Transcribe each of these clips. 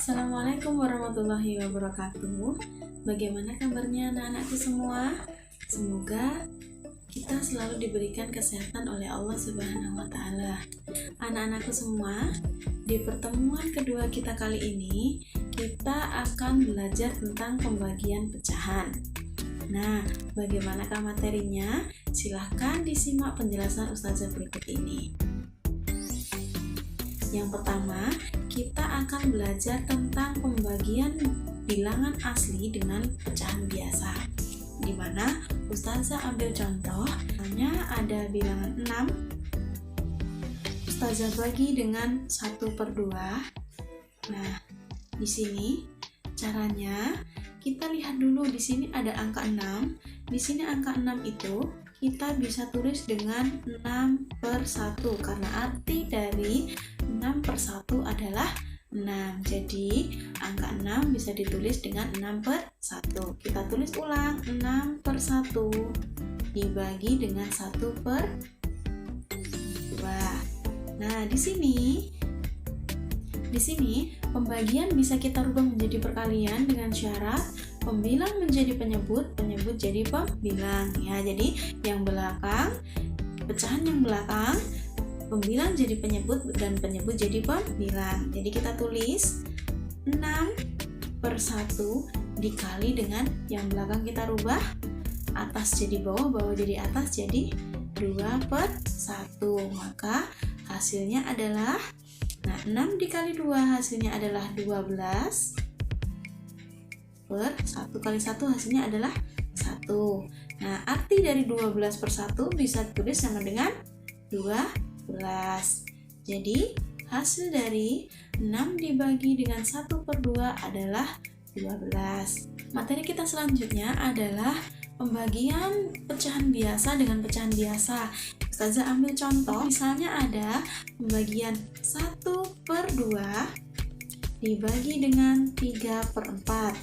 Assalamualaikum warahmatullahi wabarakatuh. Bagaimana kabarnya anak-anakku semua? Semoga kita selalu diberikan kesehatan oleh Allah Subhanahu wa Ta'ala. Anak-anakku semua, di pertemuan kedua kita kali ini, kita akan belajar tentang pembagian pecahan. Nah, bagaimanakah materinya? Silahkan disimak penjelasan Ustazah berikut ini. Yang pertama, kita akan belajar tentang pembagian bilangan asli dengan pecahan biasa, di mana Ustazah ambil contoh, hanya ada bilangan 6, Ustazah bagi dengan 1/2. Nah, di sini caranya kita lihat dulu, di sini ada angka 6. Di sini angka 6 itu kita bisa tulis dengan 6/1 karena arti dari 6/1 adalah 6. Jadi angka 6 bisa ditulis dengan 6/1. Kita tulis ulang, 6/1 dibagi dengan 1/2. Nah, di sini pembagian bisa kita rubah menjadi perkalian dengan syarat pembilang menjadi penyebut, penyebut jadi pembilang. Ya, jadi yang belakang, pecahan yang belakang, pembilang jadi penyebut dan penyebut jadi pembilang. Jadi kita tulis 6/1 dikali dengan yang belakang kita rubah, atas jadi bawah, bawah jadi atas, jadi 2/1. Maka hasilnya adalah 6 dikali 2 hasilnya adalah 12 per 1 kali 1 hasilnya adalah 1. Nah, arti dari 12/1 bisa ditulis sama dengan 12. Jadi hasil dari 6 dibagi dengan 1/2 adalah 12. Materi kita selanjutnya adalah pembagian pecahan biasa dengan pecahan biasa. Ustazah ambil contoh, misalnya ada pembagian 1/2 dibagi dengan 3/4.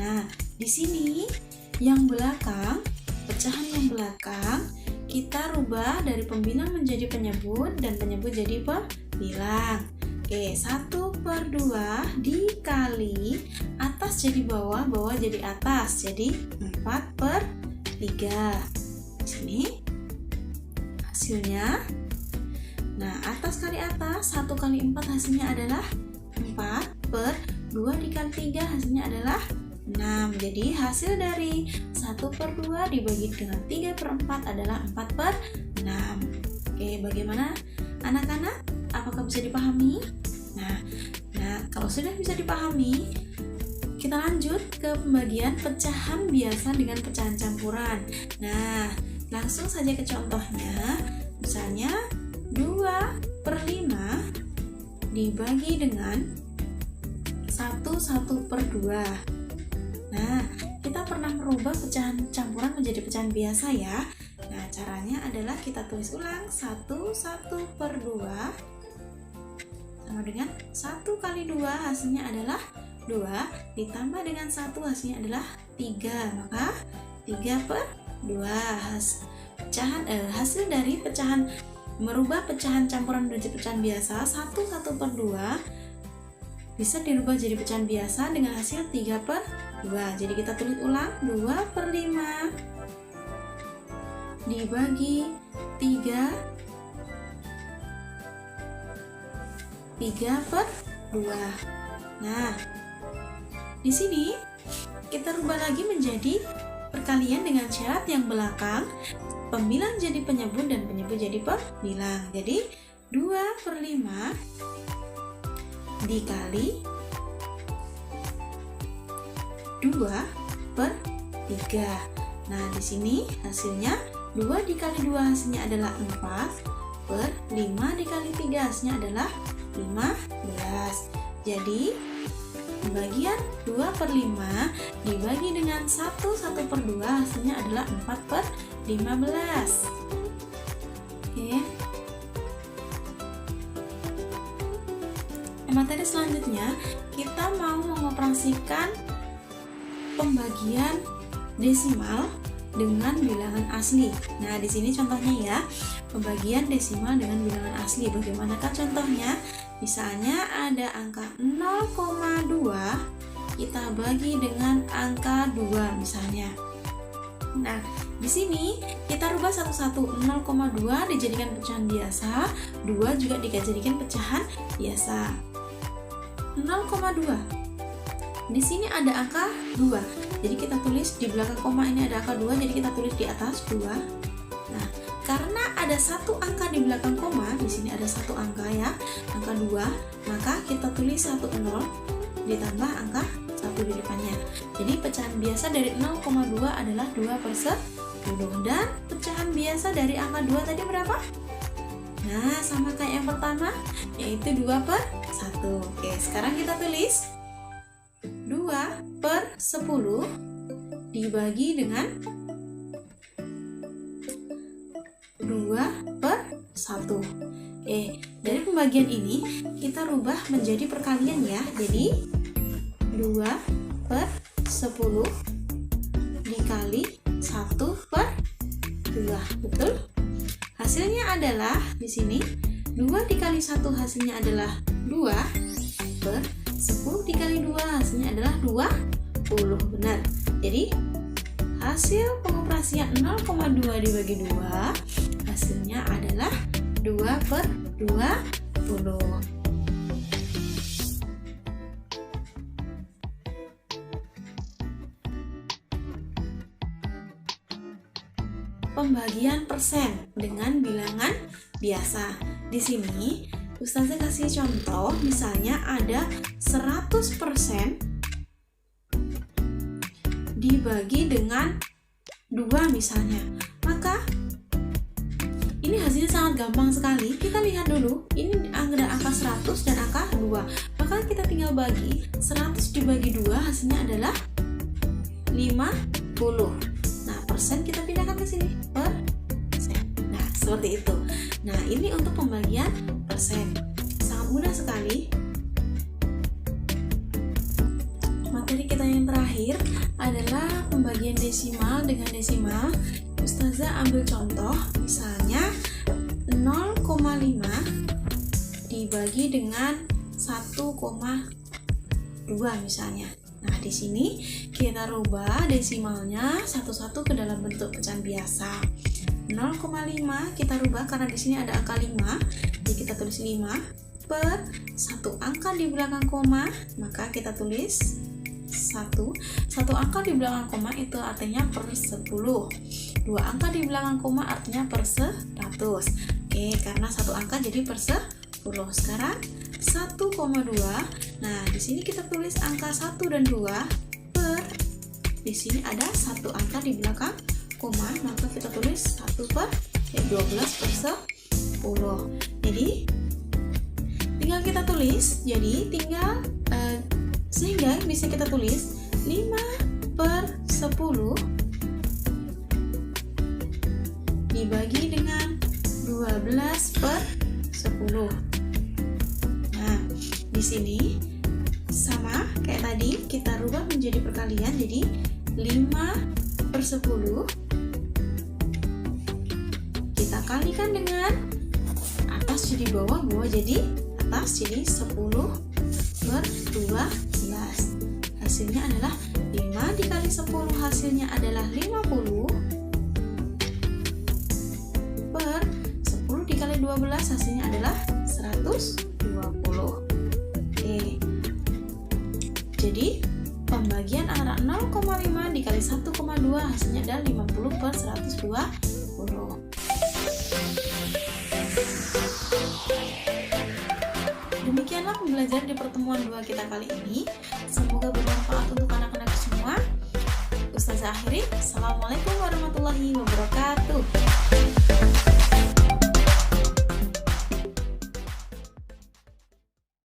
Nah, di sini yang belakang, pecahan yang belakang kita rubah dari pembilang menjadi penyebut dan penyebut jadi pembilang. Oke, 1/2 dikali atas jadi bawah, bawah jadi atas, jadi 4/3. Di sini hasilnya, nah atas kali atas, 1 kali 4 hasilnya adalah 4/2 dikali 3 hasilnya adalah 6. Jadi hasil dari 1/2 dibagi dengan 3/4 adalah 4/6. Oke, bagaimana anak-anak? Apakah bisa dipahami? Nah, kalau sudah bisa dipahami, kita lanjut ke pembagian pecahan biasa dengan pecahan campuran. Nah, langsung saja ke contohnya. Misalnya 2/5 dibagi dengan 1/2. Nah, kita pernah merubah pecahan campuran menjadi pecahan biasa ya. Nah, caranya adalah kita tulis ulang 1/2 sama dengan 1 kali 2 hasilnya adalah 2 ditambah dengan 1 hasilnya adalah 3. Maka 3/2 hasil dari pecahan merubah pecahan campuran menjadi pecahan biasa 1/2 bisa dirubah jadi pecahan biasa dengan hasil 3/2. Jadi kita tulis ulang 2/5 dibagi 3/2. Nah, di sini kita rubah lagi menjadi perkalian dengan syarat yang belakang pembilang jadi penyebut dan penyebut jadi pembilang. Jadi 2/5 dikali 2/3. Nah, di sini hasilnya 2 dikali 2 hasilnya adalah 4/5 dikali 3 hasilnya adalah 15. Jadi pembagian 2/5 dibagi dengan 1/2 hasilnya adalah 4/15. Oke. Materi selanjutnya kita mau mengoperasikan pembagian desimal dengan bilangan asli. Nah, di sini contohnya ya, pembagian desimal dengan bilangan asli. Bagaimanakah contohnya? Misalnya ada angka 0,2 kita bagi dengan angka 2 misalnya. Nah, di sini kita rubah satu-satu. 0,2 dijadikan pecahan biasa, 2 juga dijadikan pecahan biasa. 0,2. Di sini ada angka 2. Jadi kita tulis di belakang koma ini ada angka 2, jadi kita tulis di atas 2. Nah, karena ada satu angka di belakang koma, di sini ada satu angka ya, angka 2, maka kita tulis 10 ditambah angka 1 di depannya. Jadi pecahan biasa dari 0,2 adalah 2/10, dan pecahan biasa dari angka 2 tadi berapa? Nah, sama kayak yang pertama, yaitu 2/10. Oke, sekarang kita tulis 2/10 dibagi dengan 2/1. Oke, dari pembagian ini kita rubah menjadi perkalian ya. Jadi 2/10 dikali 1/2. Betul? Hasilnya adalah di sini 2 dikali 1 hasilnya adalah 2/10 dikali 2 hasilnya adalah 20. Benar. Jadi hasil pengoperasian 0,2 dibagi 2 hasilnya adalah 2/20. Pembagian persen dengan bilangan biasa. Di sini Ustazah kasih contoh, misalnya ada 100% dibagi dengan 2 misalnya. Maka ini hasilnya sangat gampang sekali. Kita lihat dulu, ini ada angka 100 dan angka 2. Maka kita tinggal bagi 100 dibagi 2 hasilnya adalah 50. Nah, persen kita pindahkan ke sini, persen. Nah, seperti itu. Nah, ini untuk pembagian persen. Sangat mudah sekali. Materi kita yang terakhir adalah pembagian desimal dengan desimal. Ustazah ambil contoh, misalnya 0,5 dibagi dengan 1,2 misalnya. Nah, di sini kita rubah desimalnya satu-satu ke dalam bentuk pecahan biasa. 0,5 kita rubah karena di sini ada angka 5, jadi kita tulis 5 per satu angka di belakang koma, maka kita tulis 1 angka di belakang koma itu artinya per 10, 2 angka di belakang koma artinya per 100. Oke, karena satu angka jadi per 10. Sekarang 1,2. Nah, di sini kita tulis angka 1 dan 2 per, di sini ada satu angka di belakang koma, maka kita tulis 12 per 10. Jadi tinggal kita tulis, sehingga bisa kita tulis 5 per 10 dibagi dengan 12 per 10. Nah, di sini sama kayak tadi, kita rubah menjadi perkalian, jadi 5 per 10 kita kalikan dengan atas jadi bawah, bawah jadi atas, jadi 10 per 12. Hasilnya adalah 5 dikali 10 hasilnya adalah 50 per 10 dikali 12 hasilnya adalah 120. Oke. Jadi pembagian antara 0,5 dikali 1,2 hasilnya adalah 50 per 120. Demikianlah pembelajaran di pertemuan 2 kita kali ini. Semoga bermanfaat untuk anak-anak semua. Ustazah akhiri, Assalamualaikum warahmatullahi wabarakatuh.